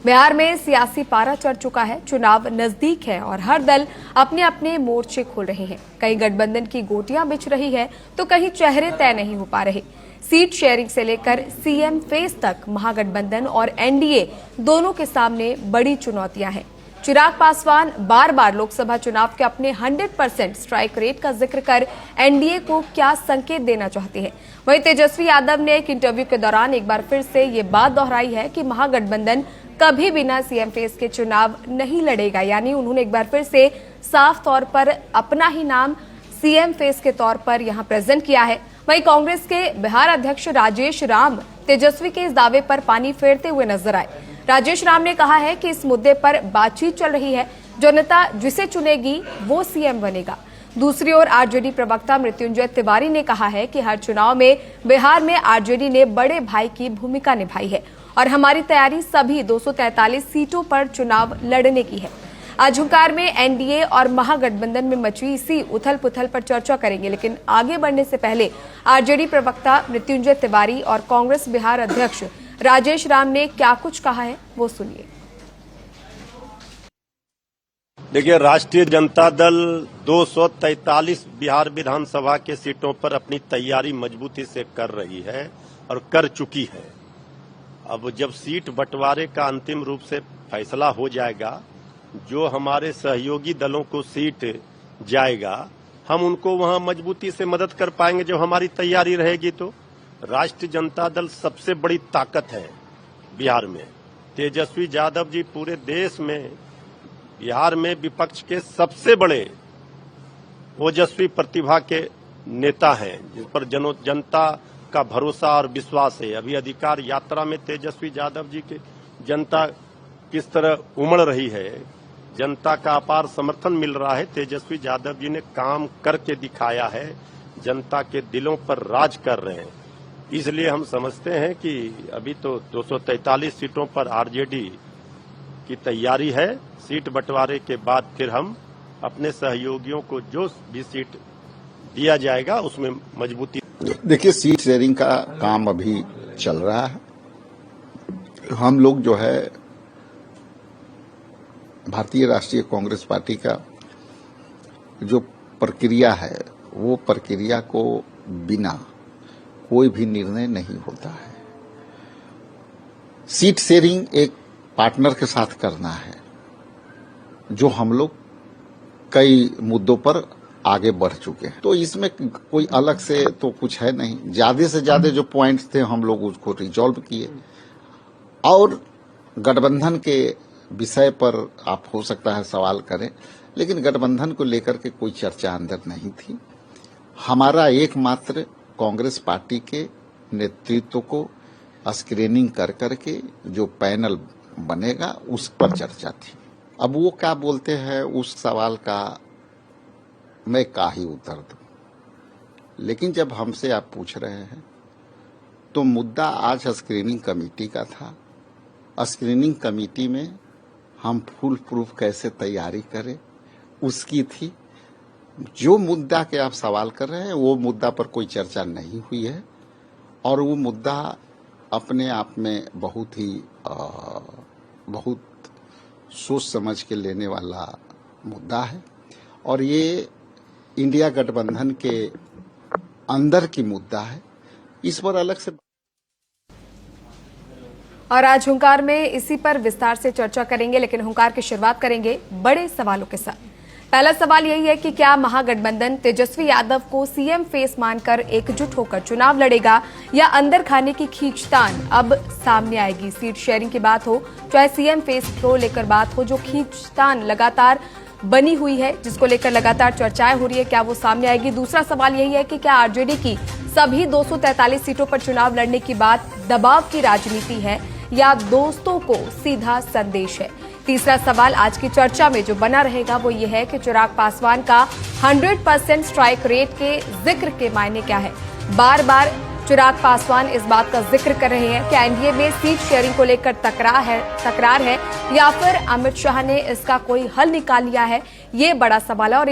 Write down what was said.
बिहार में सियासी पारा चढ़ चुका है, चुनाव नजदीक है और हर दल अपने अपने मोर्चे खोल रहे हैं। कहीं गठबंधन की गोटियां बिछ रही है तो कहीं चेहरे तय नहीं हो पा रहे। सीट शेयरिंग से लेकर सीएम फेस तक महागठबंधन और एनडीए दोनों के सामने बड़ी चुनौतियां हैं। चिराग पासवान बार बार लोकसभा चुनाव के अपने 100% स्ट्राइक रेट का जिक्र कर एनडीए को क्या संकेत देना चाहते हैं। वहीं तेजस्वी यादव ने एक इंटरव्यू के दौरान एक बार फिर से ये बात दोहराई है कि महागठबंधन कभी बिना सीएम फेस के चुनाव नहीं लड़ेगा। यानी उन्होंने एक बार फिर से साफ तौर पर अपना ही नाम सीएम फेस के तौर पर यहां प्रेजेंट किया है। वहीं कांग्रेस के बिहार अध्यक्ष राजेश राम तेजस्वी के इस दावे पर पानी फेरते हुए नजर आए। राजेश राम ने कहा है कि इस मुद्दे पर बातचीत चल रही है, जनता जिसे चुनेगी वो सीएम बनेगा। दूसरी ओर आरजेडी प्रवक्ता मृत्युंजय तिवारी ने कहा है कि हर चुनाव में बिहार में आरजेडी ने बड़े भाई की भूमिका निभाई है और हमारी तैयारी सभी 243 सीटों पर चुनाव लड़ने की है। आज हुंकार में एनडीए और महागठबंधन में मची इसी उथल पुथल पर चर्चा करेंगे, लेकिन आगे बढ़ने से पहले आरजेडी प्रवक्ता मृत्युंजय तिवारी और कांग्रेस बिहार अध्यक्ष राजेश राम ने क्या कुछ कहा है वो सुनिए। देखिए, राष्ट्रीय जनता दल 243 बिहार विधानसभा के सीटों पर अपनी तैयारी मजबूती से कर रही है और कर चुकी है। अब जब सीट बंटवारे का अंतिम रूप से फैसला हो जाएगा, जो हमारे सहयोगी दलों को सीट जाएगा, हम उनको वहां मजबूती से मदद कर पाएंगे जब हमारी तैयारी रहेगी। तो राष्ट्रीय जनता दल सबसे बड़ी ताकत है बिहार में। तेजस्वी यादव जी पूरे देश में बिहार में विपक्ष के सबसे बड़े ओजस्वी प्रतिभा के नेता हैं, जिस पर जनता का भरोसा और विश्वास है। अभी अधिकार यात्रा में तेजस्वी यादव जी के जनता किस तरह उमड़ रही है, जनता का अपार समर्थन मिल रहा है। तेजस्वी यादव जी ने काम करके दिखाया है, जनता के दिलों पर राज कर रहे हैं। इसलिए हम समझते हैं कि अभी तो 243 सीटों पर आरजेडी की तैयारी है। सीट बंटवारे के बाद फिर हम अपने सहयोगियों को जो भी सीट दिया जाएगा उसमें मजबूती। देखिए, सीट शेयरिंग का काम अभी चल रहा है। हम लोग जो है भारतीय राष्ट्रीय कांग्रेस पार्टी का जो प्रक्रिया है, वो प्रक्रिया को बिना कोई भी निर्णय नहीं होता है। सीट शेयरिंग एक पार्टनर के साथ करना है, जो हम लोग कई मुद्दों पर आगे बढ़ चुके हैं। तो इसमें कोई अलग से तो कुछ है नहीं। ज्यादा से ज्यादा जो पॉइंट्स थे हम लोग उसको रिजॉल्व किए। और गठबंधन के विषय पर आप हो सकता है सवाल करें, लेकिन गठबंधन को लेकर के कोई चर्चा अंदर नहीं थी। हमारा एकमात्र कांग्रेस पार्टी के नेतृत्व को स्क्रीनिंग कर करके जो पैनल बनेगा उस पर चर्चा थी। अब वो क्या बोलते हैं उस सवाल का मैं क्या ही उत्तर दूं। लेकिन जब हमसे आप पूछ रहे हैं तो मुद्दा आज स्क्रीनिंग कमेटी का था। स्क्रीनिंग कमेटी में हम फुल प्रूफ कैसे तैयारी करें उसकी थी। जो मुद्दा के आप सवाल कर रहे हैं वो मुद्दा पर कोई चर्चा नहीं हुई है और वो मुद्दा अपने आप में बहुत सोच समझ के लेने वाला मुद्दा है और ये इंडिया गठबंधन के अंदर की मुद्दा है। इस पर अलग से और आज हुंकार में इसी पर विस्तार से चर्चा करेंगे, लेकिन हुंकार की शुरुआत करेंगे बड़े सवालों के साथ। पहला सवाल यही है कि क्या महागठबंधन तेजस्वी यादव को सीएम फेस मानकर एकजुट होकर चुनाव लड़ेगा या अंदर खाने की खींचतान अब सामने आएगी। सीट शेयरिंग की बात हो चाहे सीएम फेस को लेकर बात हो, जो खींचतान लगातार बनी हुई है, जिसको लेकर लगातार चर्चाएं हो रही है, क्या वो सामने आएगी। दूसरा सवाल यही है कि क्या आरजेडी की सभी 243 सीटों पर चुनाव लड़ने की बात दबाव की राजनीति है या दोस्तों को सीधा संदेश है। तीसरा सवाल आज की चर्चा में जो बना रहेगा वो ये है कि चिराग पासवान का 100% स्ट्राइक रेट के जिक्र के मायने क्या है। बार बार चिराग पासवान इस बात का जिक्र कर रहे हैं कि एनडीए में सीट शेयरिंग को लेकर तकरार है या फिर अमित शाह ने इसका कोई हल निकाल लिया है। ये बड़ा सवाल है और